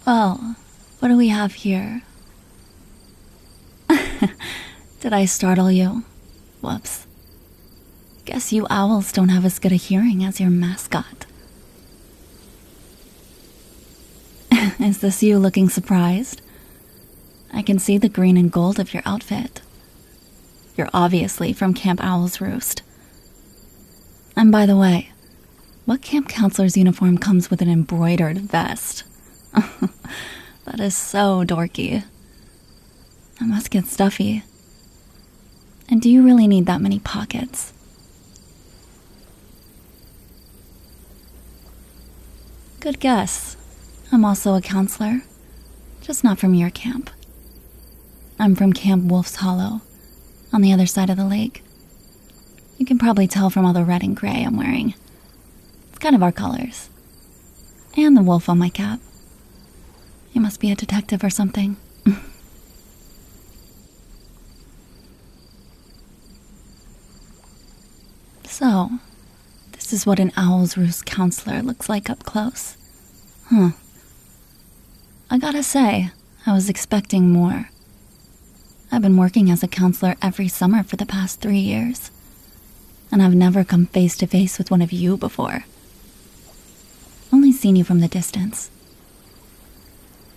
Well, what do we have here? Did I startle you? Whoops. Guess you owls don't have as good a hearing as your mascot. Is this you looking surprised? I can see the green and gold of your outfit. You're obviously from Camp Owl's Roost. And by the way, what camp counselor's uniform comes with an embroidered vest? That is so dorky. I must get stuffy. And do you really need that many pockets? Good guess. I'm also a counselor, just not from your camp. I'm from Camp Wolf's Hollow, on the other side of the lake. You can probably tell from all the red and gray I'm wearing. It's kind of our colors. And the wolf on my cap. You must be a detective or something. So, this is what an Owl's Roost counselor looks like up close. Huh. I gotta say, I was expecting more. I've been working as a counselor every summer for the past 3 years, and I've never come face to face with one of you before. Only seen you from the distance.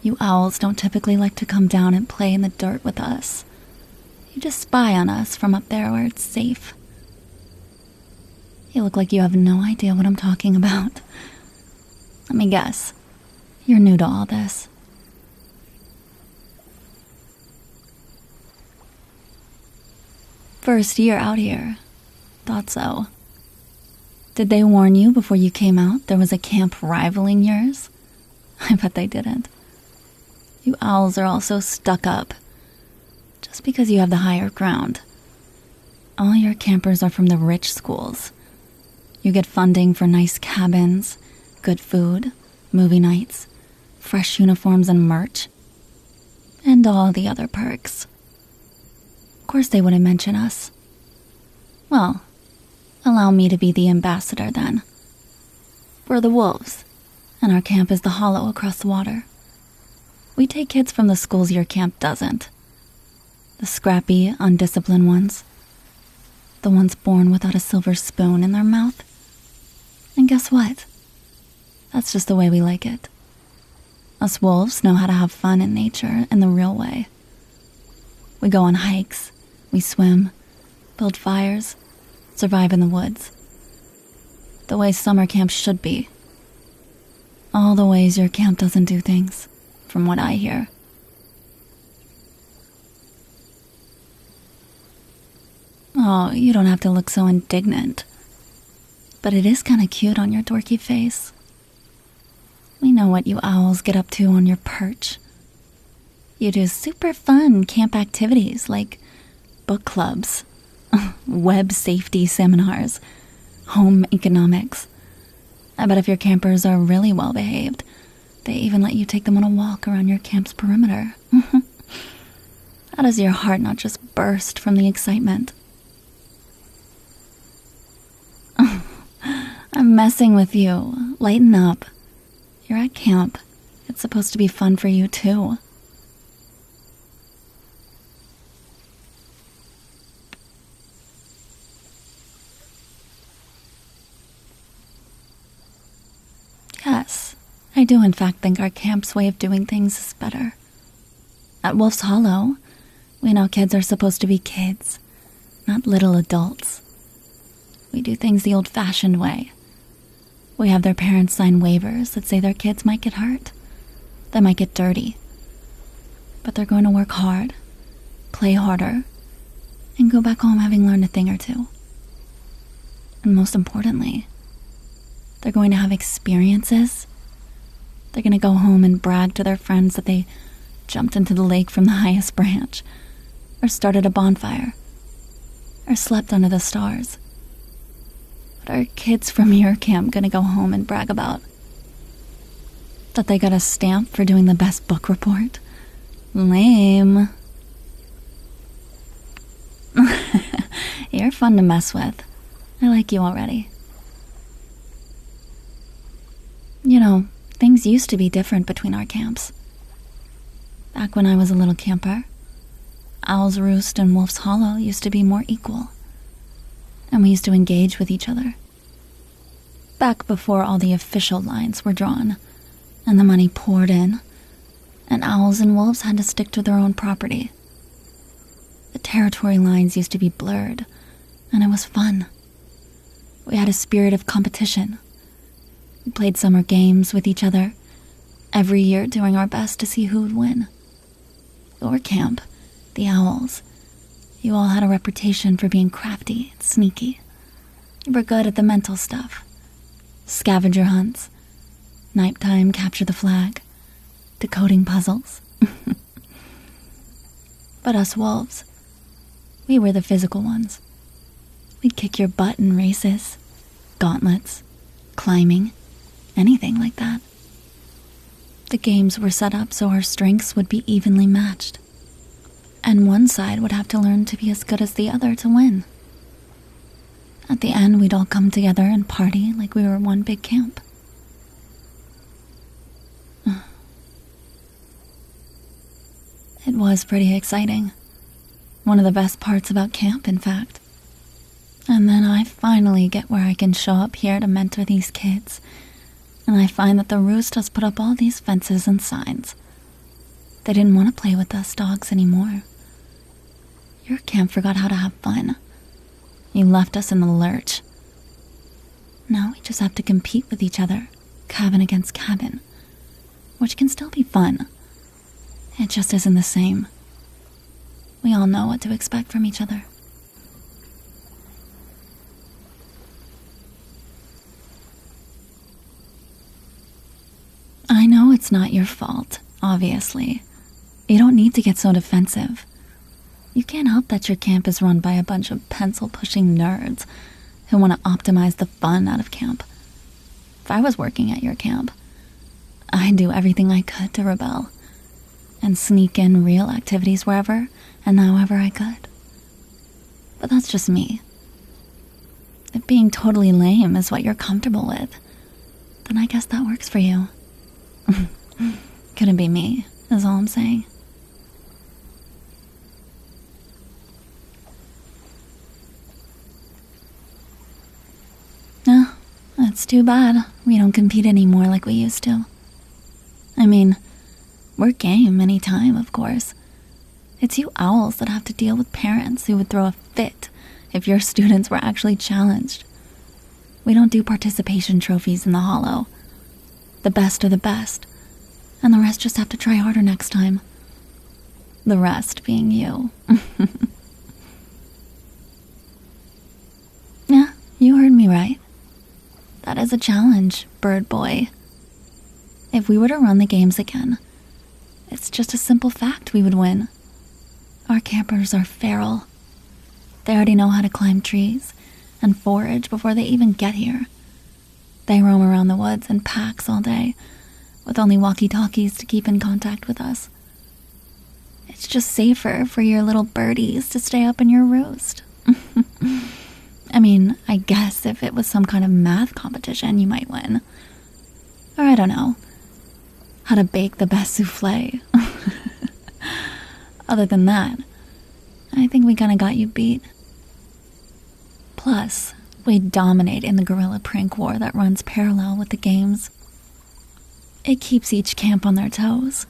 You owls don't typically like to come down and play in the dirt with us. You just spy on us from up there where it's safe. You look like you have no idea what I'm talking about. Let me guess. You're new to all this. First year out here. Thought so. Did they warn you before you came out there was a camp rivaling yours? I bet they didn't. You owls are all so stuck up. Just because you have the higher ground. All your campers are from the rich schools. You get funding for nice cabins, good food, movie nights, fresh uniforms and merch, and all the other perks. Of course they wouldn't mention us. Well, allow me to be the ambassador then. We're the wolves, and our camp is the hollow across the water. We take kids from the schools your camp doesn't. The scrappy, undisciplined ones. The ones born without a silver spoon in their mouth. And guess what? That's just the way we like it. Us wolves know how to have fun in nature in the real way. We go on hikes, we swim, build fires, survive in the woods. The way summer camp should be. All the ways your camp doesn't do things, from what I hear. Oh, you don't have to look so indignant. But it is kind of cute on your dorky face. We know what you owls get up to on your perch. You do super fun camp activities like book clubs, web safety seminars, home economics. I bet if your campers are really well behaved, they even let you take them on a walk around your camp's perimeter. How does your heart not just burst from the excitement? I'm messing with you. Lighten up. You're at camp. It's supposed to be fun for you too. Yes, I do in fact think our camp's way of doing things is better. At Wolf's Hollow, we know kids are supposed to be kids, not little adults. We do things the old-fashioned way. We have their parents sign waivers that say their kids might get hurt. They might get dirty. But they're going to work hard, play harder, and go back home having learned a thing or two. And most importantly, they're going to have experiences. They're going to go home and brag to their friends that they jumped into the lake from the highest branch, or started a bonfire, or slept under the stars. What are kids from your camp gonna go home and brag about? That they got a stamp for doing the best book report? Lame. You're fun to mess with. I like you already. You know, things Things used to be different between our camps. Back when I was a little camper, Owl's Roost and Wolf's Hollow used to be more equal, and we used to engage with each other. Back before all the official lines were drawn, and the money poured in, and owls and wolves had to stick to their own property. The territory lines used to be blurred, and it was fun. We had a spirit of competition. We played summer games with each other, every year doing our best to see who would win. Your camp, the owls, you all had a reputation for being crafty and sneaky. You were good at the mental stuff. Scavenger hunts, nighttime capture the flag, decoding puzzles. But us wolves, we were the physical ones. We'd kick your butt in races, gauntlets, climbing, anything like that. The games were set up so our strengths would be evenly matched, and one side would have to learn to be as good as the other to win. At the end, we'd all come together and party like we were one big camp. It was pretty exciting. One of the best parts about camp, in fact. And then I finally get where I can show up here to mentor these kids, and I find that the roost has put up all these fences and signs. They didn't want to play with us dogs anymore. Your camp forgot how to have fun. You left us in the lurch. Now we just have to compete with each other, cabin against cabin, which can still be fun. It just isn't the same. We all know what to expect from each other. I know it's not your fault, obviously. You don't need to get so defensive. You can't help that your camp is run by a bunch of pencil-pushing nerds who want to optimize the fun out of camp. If I was working at your camp, I'd do everything I could to rebel and sneak in real activities wherever and however I could. But that's just me. If being totally lame is what you're comfortable with, then I guess that works for you. Couldn't be me, is all I'm saying. No, that's too bad. We don't compete anymore like we used to. I mean, we're game anytime, of course. It's you owls that have to deal with parents who would throw a fit if your students were actually challenged. We don't do participation trophies in the hollow. The best are the best, and the rest just have to try harder next time. The rest being you. Yeah, you heard me right. That is a challenge, bird boy. If we were to run the games again, it's just a simple fact we would win. Our campers are feral. They already know how to climb trees and forage before they even get here. They roam around the woods in packs all day, with only walkie-talkies to keep in contact with us. It's just safer for your little birdies to stay up in your roost. I mean, I guess if it was some kind of math competition, you might win. Or I don't know, how to bake the best souffle. Other than that, I think we kinda got you beat. Plus, we dominate in the guerrilla prank war that runs parallel with the games. It keeps each camp on their toes,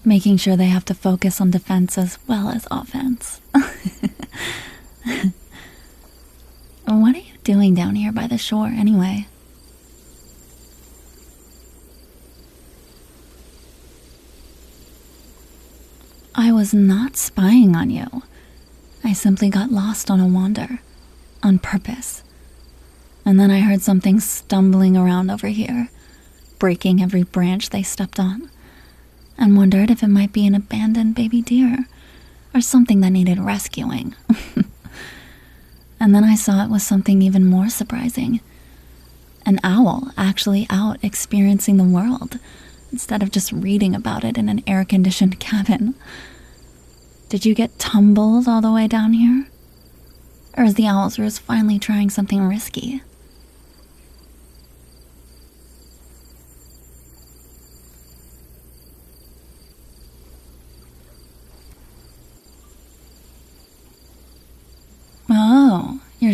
making sure they have to focus on defense as well as offense. What are you doing down here by the shore, anyway? I was not spying on you. I simply got lost on a wander, on purpose. And then I heard something stumbling around over here, breaking every branch they stepped on, and wondered if it might be an abandoned baby deer, or something that needed rescuing. And then I saw it was something even more surprising. An owl actually out experiencing the world, instead of just reading about it in an air-conditioned cabin. Did you get tumbled all the way down here? Or is the Owl's Roost finally trying something risky?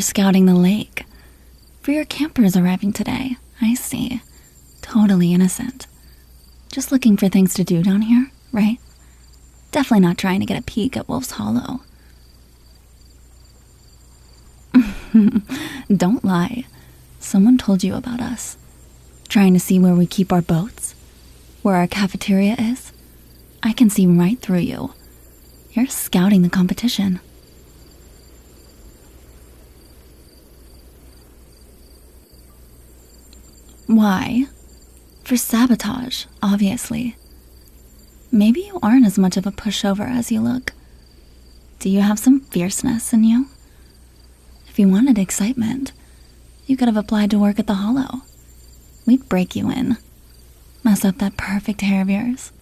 You're scouting the lake. For your campers arriving today. I see. Totally innocent. Just looking for things to do down here, right? Definitely not trying to get a peek at Wolf's Hollow. Don't lie. Someone told you about us. Trying to see where we keep our boats? Where our cafeteria is? I can see right through you. You're scouting the competition. Why? For sabotage, obviously. Maybe you aren't as much of a pushover as you look. Do you have some fierceness in you? If you wanted excitement, you could have applied to work at the Hollow. We'd break you in. Mess up that perfect hair of yours.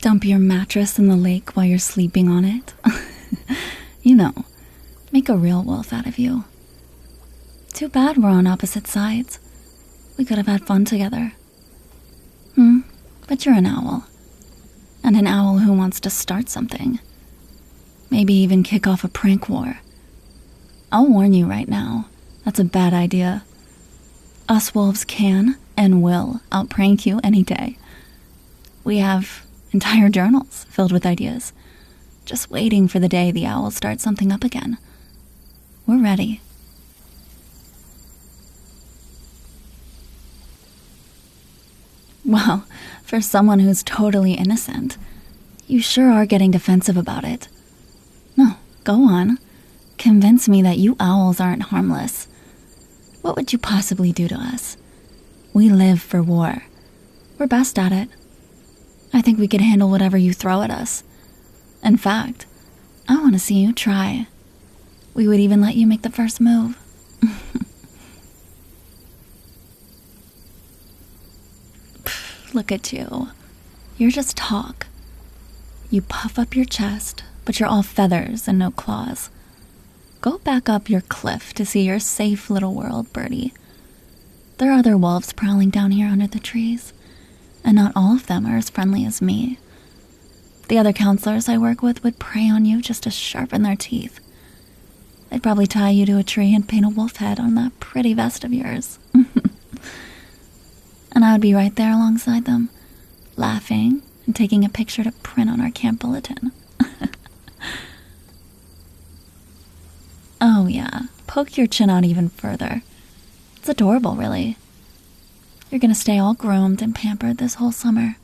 Dump your mattress in the lake while you're sleeping on it. You know, make a real wolf out of you. Too bad we're on opposite sides. We could have had fun together. But you're an owl. And an owl who wants to start something. Maybe even kick off a prank war. I'll warn you right now, that's a bad idea. Us wolves can and will outprank you any day. We have entire journals filled with ideas, just waiting for the day the owl starts something up again. We're ready. Well, for someone who's totally innocent, you sure are getting defensive about it. No, go on. Convince me that you owls aren't harmless. What would you possibly do to us? We live for war. We're best at it. I think we could handle whatever you throw at us. In fact, I want to see you try. We would even let you make the first move. Look at you. You're just talk. You puff up your chest, but you're all feathers and no claws. Go back up your cliff to see your safe little world, birdie. There are other wolves prowling down here under the trees, and not all of them are as friendly as me. The other counselors I work with would prey on you just to sharpen their teeth. They'd probably tie you to a tree and paint a wolf head on that pretty vest of yours. And I would be right there alongside them, laughing and taking a picture to print on our camp bulletin. Oh yeah, poke your chin out even further. It's adorable, really. You're gonna stay all groomed and pampered this whole summer.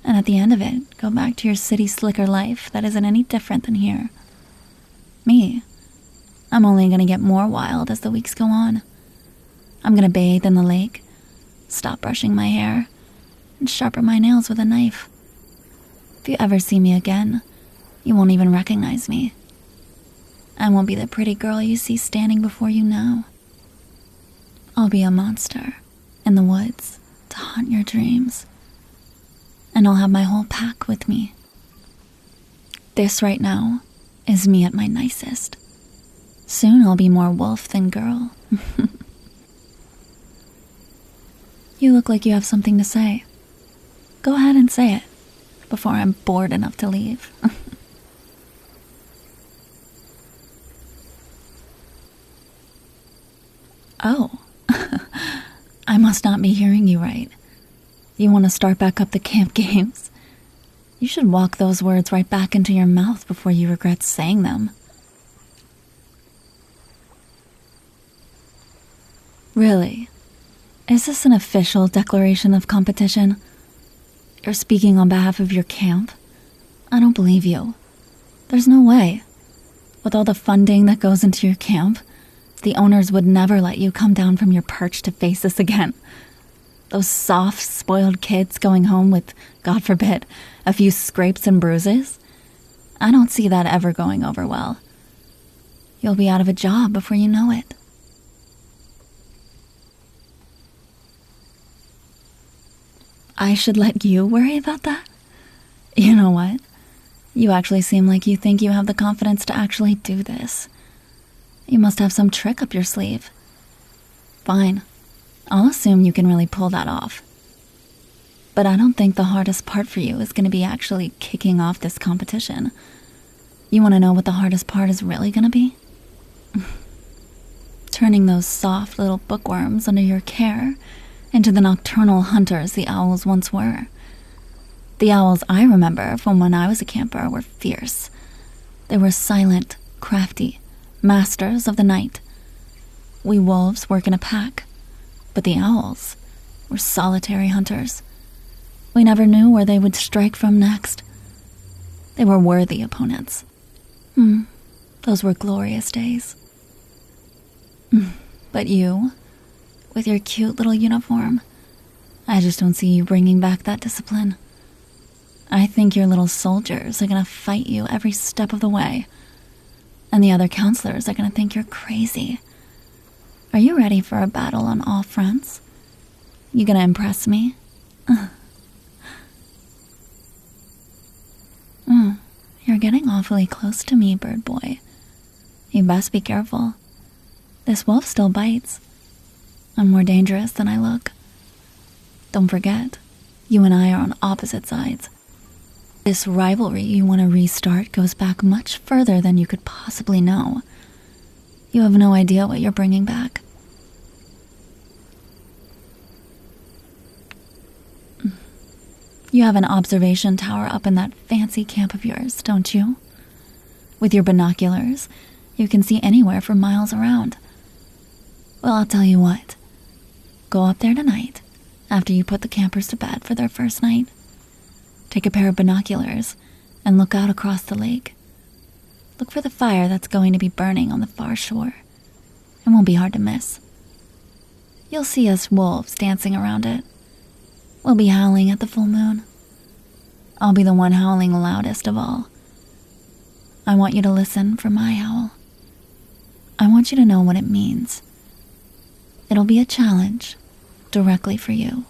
And at the end of it, go back to your city slicker life that isn't any different than here. Me, I'm only gonna get more wild as the weeks go on. I'm gonna bathe in the lake, stop brushing my hair, and sharpen my nails with a knife. If you ever see me again, you won't even recognize me. I won't be the pretty girl you see standing before you now. I'll be a monster in the woods to haunt your dreams. And I'll have my whole pack with me. This right now is me at my nicest. Soon I'll be more wolf than girl. You look like you have something to say. Go ahead and say it before I'm bored enough to leave. Oh, I must not be hearing you right. You want to start back up the camp games? You should walk those words right back into your mouth before you regret saying them. Really? Is this an official declaration of competition? You're speaking on behalf of your camp? I don't believe you. There's no way. With all the funding that goes into your camp, the owners would never let you come down from your perch to face us again. Those soft, spoiled kids going home with, God forbid, a few scrapes and bruises? I don't see that ever going over well. You'll be out of a job before you know it. I should let you worry about that? You know what? You actually seem like you think you have the confidence to actually do this. You must have some trick up your sleeve. Fine. I'll assume you can really pull that off. But I don't think the hardest part for you is going to be actually kicking off this competition. You want to know what the hardest part is really going to be? turning those soft little bookworms under your care into the nocturnal hunters the owls once were. The owls I remember from when I was a camper were fierce. They were silent, crafty, masters of the night. We wolves work in a pack, but the owls were solitary hunters. We never knew where they would strike from next. They were worthy opponents. Those were glorious days. But you, with your cute little uniform, I just don't see you bringing back that discipline. I think your little soldiers are gonna fight you every step of the way, and the other counselors are gonna think you're crazy. Are you ready for a battle on all fronts? You gonna impress me? You're getting awfully close to me, bird boy. You best be careful. This wolf still bites. I'm more dangerous than I look. Don't forget, you and I are on opposite sides. This rivalry you want to restart goes back much further than you could possibly know. You have no idea what you're bringing back. You have an observation tower up in that fancy camp of yours, don't you? With your binoculars, you can see anywhere for miles around. Well, I'll tell you what. Go up there tonight, after you put the campers to bed for their first night. Take a pair of binoculars and look out across the lake. Look for the fire that's going to be burning on the far shore. It won't be hard to miss. You'll see us wolves dancing around it. We'll be howling at the full moon. I'll be the one howling loudest of all. I want you to listen for my howl. I want you to know what it means. It'll be a challenge directly for you.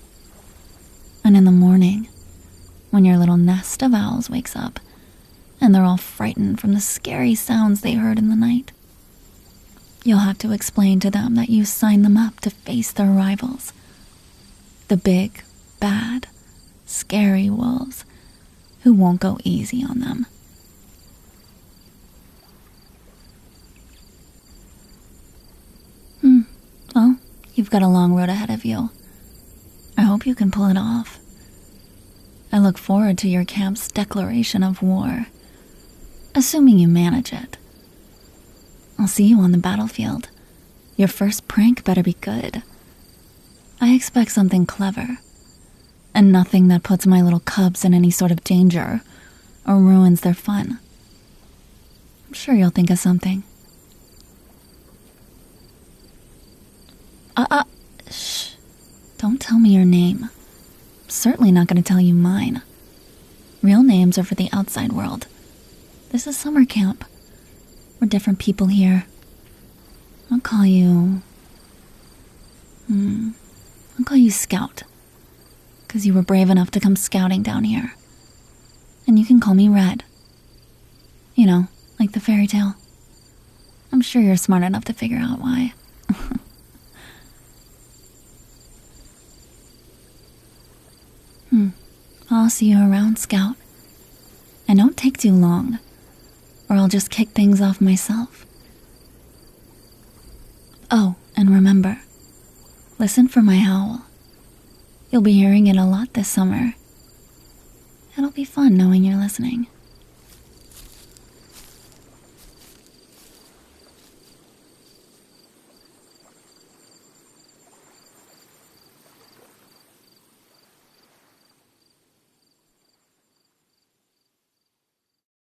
And in the morning, when your little nest of owls wakes up, and they're all frightened from the scary sounds they heard in the night, you'll have to explain to them that you signed them up to face their rivals. The big, bad, scary wolves who won't go easy on them. Well, you've got a long road ahead of you. I hope you can pull it off. I look forward to your camp's declaration of war, assuming you manage it. I'll see you on the battlefield. Your first prank better be good. I expect something clever, and nothing that puts my little cubs in any sort of danger or ruins their fun. I'm sure you'll think of something. Shh. Don't tell me your name. I'm certainly not going to tell you mine. Real names are for the outside world. This is summer camp. We're different people here. I'll call you... I'll call you Scout. 'Cause you were brave enough to come scouting down here. And you can call me Red. You know, like the fairy tale. I'm sure you're smart enough to figure out why. I'll see you around, Scout. And don't take too long, or I'll just kick things off myself. Oh, and remember, listen for my howl. You'll be hearing it a lot this summer. It'll be fun knowing you're listening.